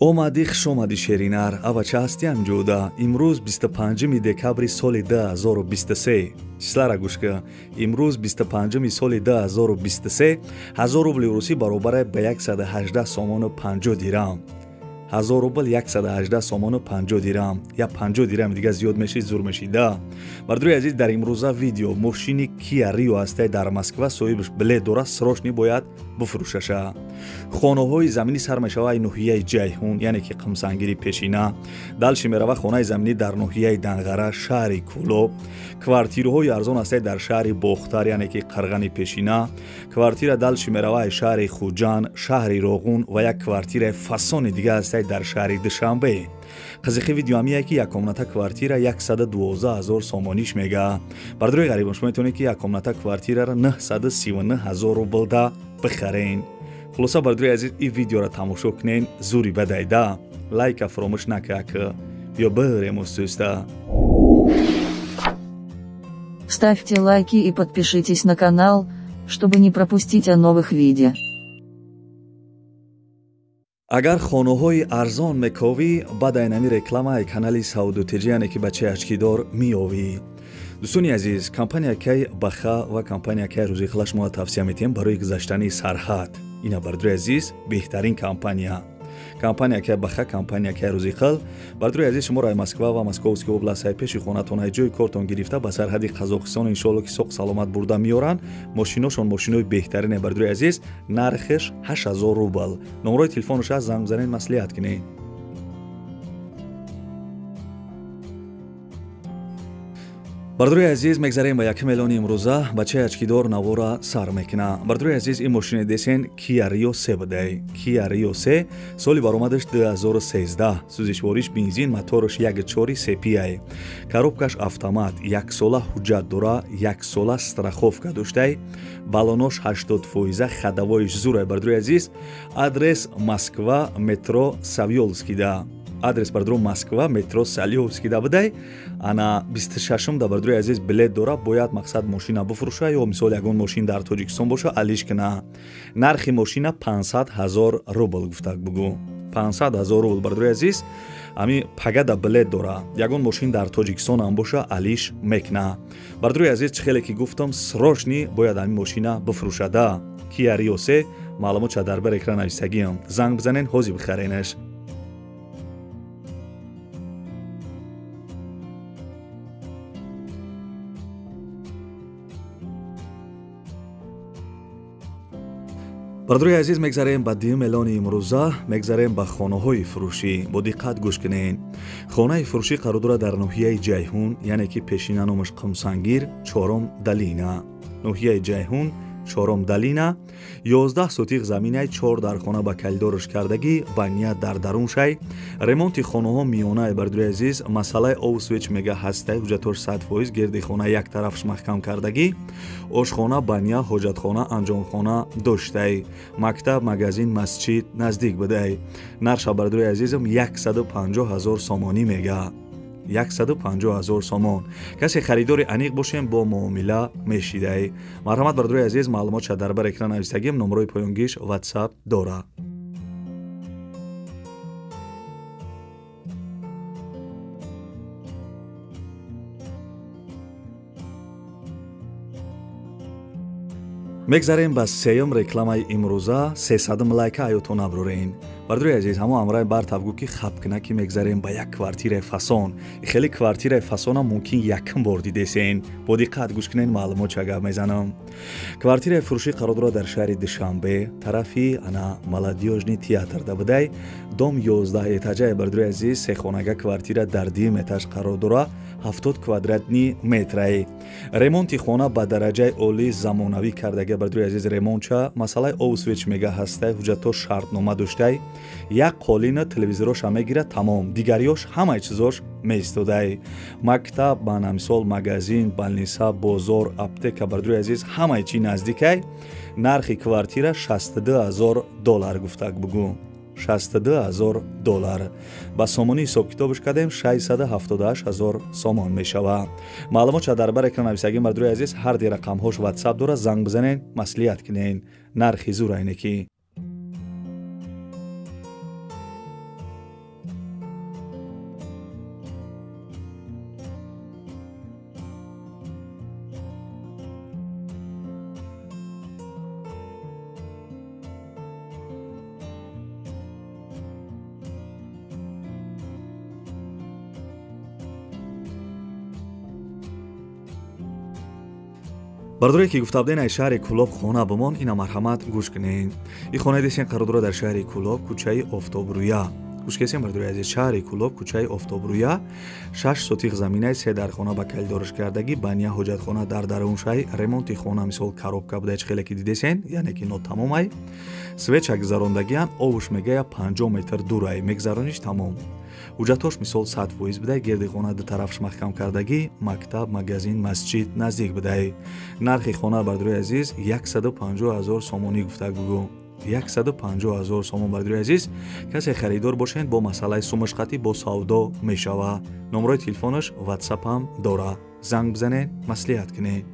омади хушомади шеринар авача ҳастӣ амҷуда имрӯз 25 декабри соли 2023 числара гӯшка имрӯз 25 соли 2023 1000 рубли русӣ баробар ба 118 сомону 50 дирам 1000 рубл 118 сомону 50 дирам я 50 дирам дига зиёд мешид зур мешида. Бардруи азиз, дар имрӯза видео мошини Kia Rio ҳастай дар Москва соҳибаш билет дора, срочно бояд бифурӯшаша. хонаҳои заминӣ сар мешавад ноҳияи Ҷайҳун, яъне ки Қимсангири пешина, далши мерава хонаи заминӣ дар ноҳияи Данғара, шаҳри Кӯлоб, квартираҳои арзон ҳастай дар шаҳри Бохтар, яъне ки Қарғани пешина, квартира далши мерава шаҳри Хуҷанд, шаҳри Роғун ва як квартираи фасони дига ҳастай дар шаҳри Душанбе. Қизиқи видео ҳамияе ки якомната квартира 112 000 сомониш мега. Бардруи ғарибон, шумо метавонед ки якомната квартираро 939 000 рублда бихарен. хулоса бардруи азиз, ин видеоро тамошо кунен, зури бадайда лайка фаромӯш накак. Бё бирем устуста. Ставьте лайки и подпишитесь на канал, чтобы не пропустить о новых видео. агар хонаҳои арзон мековӣ, бадай нами рекламаи канали Саудутиҷи, яъне ки бачаи очкидор миёвӣ. дӯстони азиз, компания Кай Баха ва компания Кай Рӯзихила шумо тавсия метиҳем барои гузаштани сарҳад. ина бардруи азиз беҳтарин компания. компания Кай Баха, компания Кай Рӯзихил бардруи азиз шуморо ай Москва ва Московская област ай пеши хонатон ай ҷои кортон гирифта ба сарҳади Қазоқистон иншоалло ки соқ саломат бурда меоранд. мошиношон мошинои беҳтарине бардруи азиз, нархеш 8000 рубл. номерои телефонаш аст, занг бизанед, маслиҳат кунед. бардруи азиз, мегзарем ба якум эълони имрӯза. бачаи очкидор навора сар мекуна. бардруи азиз, ин мошини десен Kia Rio 3 будай. Kia Rio 3 соли баромадаш 2013. сӯзишвориш бензин, мотораш 1.4 CPI. коробкаш автомат, 1 сола ҳуҷҷат дора, 1 сола страховка доштай. балонош 80%, хадавоиш зурай. бардруи азиз, адрес Москва, метро Савёлскида. адрес бардро Москва, метро Салёвскида будай. ана 26 да бардруи азиз билет дора, бояд мақсад мошина бифурӯша ё мисол ягон мошин дар Тоҷикистон боша, алиш куна. нархи мошина 500 000 рубл гуфтак бугу. 500 000 рубл бардруи азиз, ами пагада билет дора. ягон мошин дар Тоҷикистон ам боша, алиш мекуна. бардруи азиз, чӣ хеле ки гуфтам, срочни бояд ами мошина бифурӯшада. Kia Rio 3 маълумотша дар бар экран навистагиам. занг бизанен, ҳозир бихаренаш. бардруи азиз, мегзарем ба дуюм эълони имрӯза, мегзарем ба хонаҳои фурӯшӣ. бо диққат гӯш кунед. хонаи фурӯшӣ қарор дорад дар ноҳияи Ҷайҳун, яъне ки пешина номаш Қимсангир, 4 Далина. ноҳияи Ҷайҳун, 4 Далина, 11 сотиқ заминаи 4 дархона ба калидораш кардагӣ, баня дар даруншай, ремонти хонаҳо миёнае. бардруи азиз, масъалаи овсвеч мега ҳастай, ҳуҷҷатош 100%, гирди хона як тарафш маҳкам кардагӣ, ошхона, баня, ҳоҷатхона, анҷомхона доштай, мактаб, магазин, масҷид наздик будай. нарша бардруи азизам 150 000 сомонӣ мега. 150 000 сомон. касе харидори аниқ бошем, бо муомила мешидай. марҳамат бардруи азиз, маълумотша дар бар экран навистагием, номерои поёнгиш WhatsApp дора. мегзарем ба сеюм рекламаи имрӯза. 300 лайка аётон абрурен. бардруи азиз, ҳамо амраи бар тавгӯ ки хабкуна ки мегзарем ба як квартираи фасон. хеле квартираи фасона мумкин якум бор дидесен. бо диққат гӯш кунед, маълумотша гап мезанам. квартираи фурӯшӣ қарор дорад дар шаҳри Душанбе, тарафи ана молодёжни театр да будай. дом 11 этажае. бардруи азиз, сехонага квартира дар 2 этаж қарор дора, 70 квадратни метрае. ремонти хона ба дараҷаи олӣ замонавӣ кардага. бардруи азиз, ремонтча масъалаи овсвеч мега ҳастай, ҳуҷҷатош шартнома доштай, як қолина телевизороша мегирад, тамом, дигариёш ҳамаи чизош меистодай. мактаб, бана мисол магазин, балниса, бозор, аптека, бардруи азиз, ҳамаи чи наздикай. нархи квартира $62,000 гуфтак бугу. $62,000. ба сомонӣ ҳисоб китобаш кардем, 678 000 сомон мешавад. маълумотша дар бар экран нависагӣ. бардруи азиз, ҳар ди рақамҳош WhatsApp дора, занг бизанен, маслиҳат кунен. нархи зур айне ки бардуре ки гуфта будем аз шаҳри Кӯлоб хона бимон, ина марҳамат гӯш кунед. ин хонаи дестен қарор дорад дар шаҳри Кӯлоб, кӯчаи Офтобрӯя. гӯш кесен бардуре азиз, шаҳри Кӯлоб, кӯчаи Офтобрӯя, 6 сотиқ заминаи 3 дархона ба калидориш кардагӣ, бания ҳоҷатхона дар даруншаҳи ремонти хона мисол коробка буда чихеле ки дидесен, яъне ки нотамомай, свеча гузарондагиян, овуш мегая 50 метр дурай, мегзарониш тамом. ҳуҷҷатош мисол 100% будай, герди хона ду тарафш маҳкам кардагӣ, мактаб, магазин, масҷид наздик будай. нархи хона бардури азиз 150 000 сомонӣ гуфтагӯ. 150 000 сомон бардури азиз. касе харидор бошед бо масъалаи сумашқатӣ бо савдо мешава. номрои телефонаш WhatsApp ҳам дора. занг бизанед, маслиҳат кунед.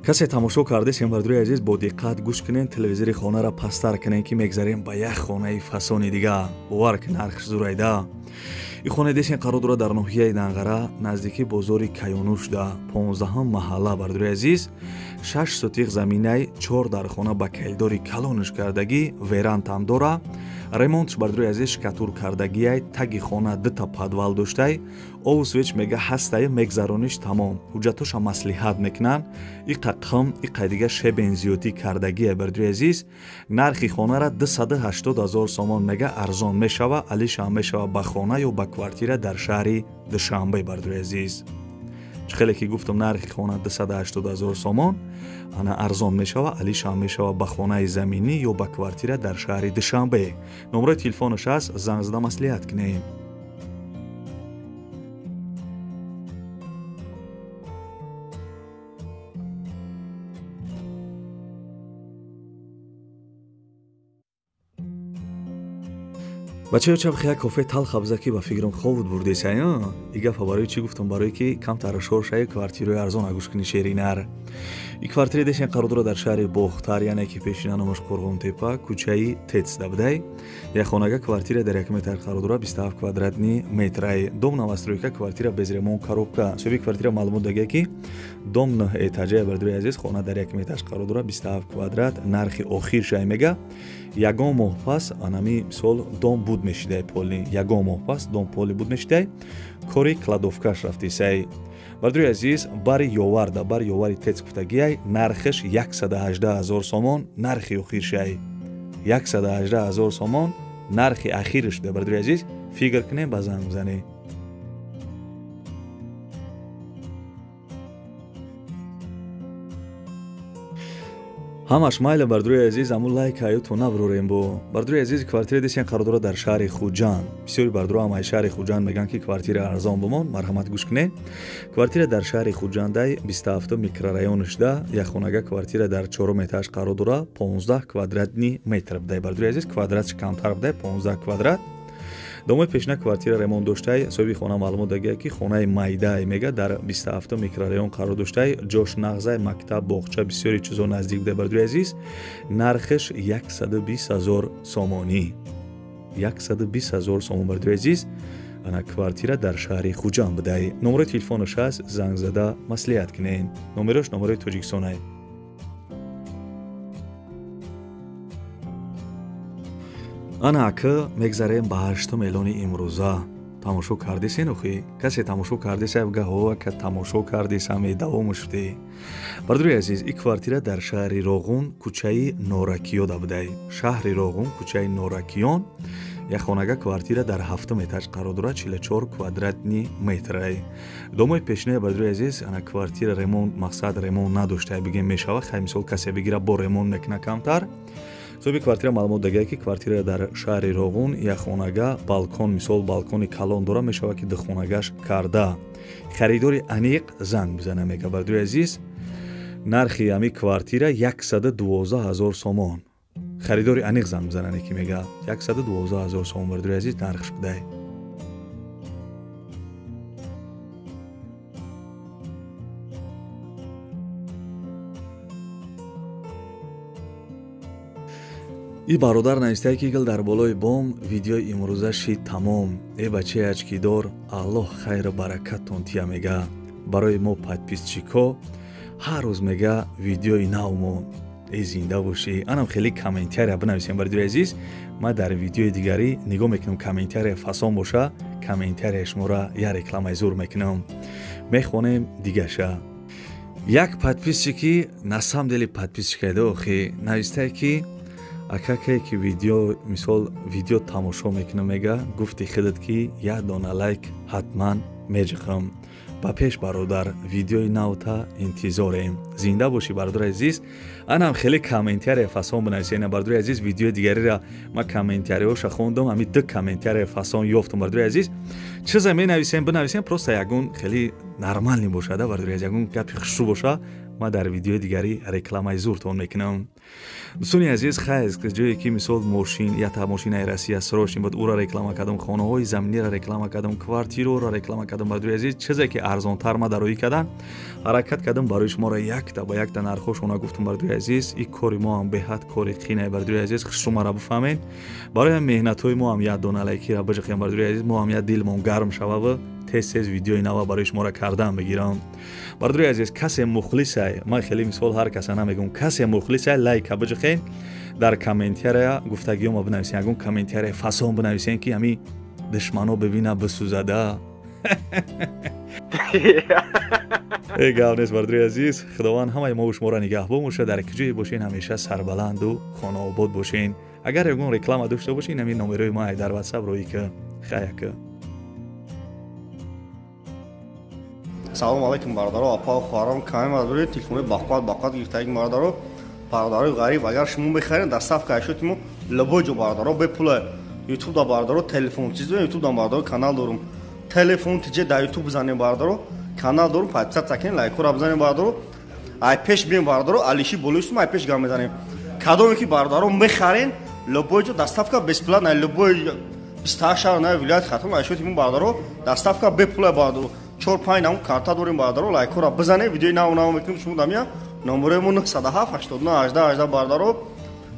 касе тамошо кардесем бардури азиз, бо диққат гӯш кунед, телевизори хонара пастар кунед ки мегзарем ба як хонаи фасони дига. бовар ки нархш зурайда. ин хона десен қарор дорад дар ноҳияи Данғара, наздики бозори Каёнушда, 15 маҳалла бардури азиз. 6 сотиқ заминаи 4 дархона ба калидори калониш кардагӣ, верантам дора. ремонтш бардури азиз шикатур кардагияй, таги хона дута подвал доштай, ову свеч мега ҳастай, мегзарониш тамом. ҳуҷҷатоша маслиҳат мекунан. иқа қим, иқа дига шебен зиёдӣ кардагия бардури азиз. нархи хонара 280 000 сомон мега арзон мешава, алиша мешава ба хона ё ба квартира дар шаҳри Душанбе бардури азиз. чихеле ки гуфтам нархи хона 280 000 сомон, ана арзон мешава, алиша мешава ба хонаи заминӣ ё ба квартира дар шаҳри Душанбе. номрои телефонаш аст, занг зада маслиҳат кунед. бачаё чаб хия кофе талх абза ки ба фикрам ховуд бурдесай, и гафа барои чӣ гуфтам, барои ки камтар шоршаи квартирои арзон агӯш кунӣ шеринар. и квартира десен қарор дорад дар шаҳри Бохтар, яъне ки пешина номаш Қурғонтепа, кӯчаи Тецда будай. як хонага квартира дар 1 метр қарор дорад, 27 квадратни метрай. дом новостройка, квартира без ремонт, коробка. соҳиби квартира маълумот дагия ки дом 9 этажа бардури азиз, хона дар 1 метраш қарор дорад, 27 квадрат. нархи охир шай мега ягон моҳ пас анами мисол дом буд мешидай поли, ягон моҳ пас дом поли буд мешидай, кори кладовкаш рафтисай. бардури азиз, бари ёварда, бари ёвари Тец гуфтагияй, нархиш 118 000 сомон, нархи охир шай 118 000 сомон, нархи ахириш да. бардури азиз, фикр кунед, ба занг бизанед. ҳамаш майла бардури азиз, аму лайк ҳаёту наброрем бо. бардури азиз, квартира десен қарор дорад дар шаҳри Хуҷанд. бисёри бардуро ҳам аз шаҳри Хуҷанд меган ки квартира арзон бимон, марҳамат гӯш кунед. квартира дар шаҳри Хуҷандай 27 микрорайонишда, як хонага квартира дар 4 этаж қарор дорад, 15 квадратни метр будай. бардури азиз, квадратш камтар будай, 15 квадрат. домои пешина квартира ремонт доштай, соҳиби хона маълумот дагия ки хонаи майдай мега дар 27 микрорайон қарор доштай, ҷош нағзай, мактаб, боғча, бисёри чизо наздик буда. бардури азиз, нархиш 120 000 сомонӣ. 120 000 сомон бардури азиз, ана квартира дар шаҳри Хуҷанд будай. номрои телефонаш аст, занг зада маслиҳат кунед. номерош номерои Тоҷикистонай. ана ака мегзарем ба 8 эълони имрӯза. тамошо кардесен охи? касе тамошо кардеса гаҳо ака тамошо кардесам давому шуде. бардури азиз, и квартира дар шаҳри Роғун, кӯчаи Норакиёда будай. шаҳри Роғун, кӯчаи Норакиён, як хонага квартира дар 7 этаж қарор дорад, 44 квадратни метрай. домои пешинаи бардури азиз, ана квартира ремонт, мақсад ремонт надоштай бигем мешава, хай мисол касе бигира бо ремонт мекуна камтар. соҳиби квартира маълумот дагия ки квартира дар шаҳри Роғун, як хонага балкон, мисол балкони калон дора, мешава ки ду хонагаш карда. харидори аниқ занг бизана мега. бардури азиз, нархи ами квартира 112 000 сомон. харидори аниқ занг бизанане ки мега 112 000 сомон бардури азиз, нархиш будай. и бародар навистае ки гил дар болои бом видеои имрӯзаши тамом. бачаи ачкидор, аллоҳ хайру баракаттон тия мега. барои мо подписчико ҳар рӯз мега видеои навмон. зинда бошӣ. Анам хеле комментария бинависем бардои азиз. Ман дар видеои дигарӣ нигоҳ мекунам комментария фасон боша, комментарияи шуморо я рекламаи зур мекунам. Мехонем дигаша. Як подписчики, на самом деле подписчика да охи, навистае ки акакае ки видео, мисол видео тамошо мекунам мега, гуфти худат ки як дона лайк ҳатман меҷиқам. ба пеш бародар, видеои навта интизорем. Зинда бошӣ бародари азиз. Анам хеле комментария фасон бинависем бародари азиз. Видеои дигариро ман комментариҳоша хондам, ҳамин ду комментария фасон ёфтам бародари азиз. Чиза менависем, бинависем, просто ягон хеле нормални бошада бародари азиз, ягон гапи хушрӯ боша. Ман дар видеои дигарӣ рекламаи зуртон мекунам. дӯстони азиз, хайз ҷое ки мисол мошин я та мошинаи Россия срочно бод ура реклама кардам, хонаҳои заминиро реклама кардам, квартираро реклама кардам бародари азиз. чизе ки арзонтар ма дароӣ кардан ҳаракат кардам барои шуморо якта ба якта нархошона гуфтам бародари азиз. ин кори мо ҳам беҳад кори қинае бародари азиз, хушрумаро бифаҳмед. барои меҳнатҳои мо ҳам як дона лайкиро биҷиқем бародари азиз. мо ҳам як дилмон гарм шавава тез видеои нава барои шуморо кардан бигирам. бародари азиз, касе мухлисай, ман хеле мисол ҳар каса намегум, касе мухлисай лайка биҷиқен, дар комментария гуфтагиёма бинависен, ягон комментария фасон бинависен ки ҳами душмано бибина бисӯзада. гап нест бародари азиз. худованд ҳамаи мо шуморо нигаҳбон боша, дар ки ҷое бошен ҳамеша сарбаланду хонаобод бошен. агар ягон реклама дошта бошен, ҳамин номерои ма дар ватсап роӣ ка хаяка. Салом алейкум бародаро, апа хӯрам каме мадури телефони бақват гирифтаги бародаро, бародаро ғариб агар шумо бихарин дар сафка ашотимо лабоҷо бародаро бепула YouTube да бародаро телефон чизо YouTube да бародаро канал дорум. Телефон тиҷе да YouTube бизанем бародаро, канал дорум, подписат закин, лайкора бизанем бародаро. Ай пеш бим бародаро, алиши болушум ай пеш гам мезанем. Кадоме ки бародаро мехарин лабоҷо дар сафка бесплатно лабоҷо 28 на вилоят хатм ашотимо бародаро, дар сафка бепула бародаро. 4-5 нам карта дорим бародаро, лайкора бизанем, видеои нав мекунем шумо дамя. Номеремон 907 89 18 18 бародаро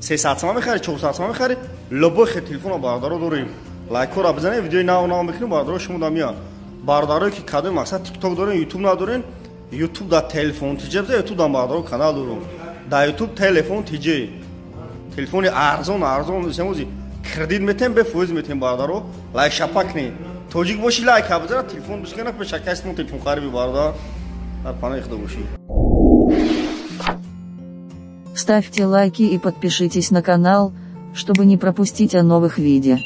300 сом мехари, 400 сом мехари, лобой телефон бародаро дорим. Лайкора бизанем, видеои нав мекунем бародаро шумо дамя. бародаро ки кадои мақсад TikTok дорин, YouTube надорин, YouTube да телефон тиҷе биза, YouTube да бародаро канал дорум. Да YouTube телефон тиҷе. Телефони арзон семози кредит метем бе фоиз метем бародаро. Лайк шапакни. Тоҷик боши лайк бизара, телефон бишкана по шакастмо телефон хариби бардар. Дар панаи худо боши. Ставьте лайки и подпишитесь на канал, чтобы не пропустить о новых видео.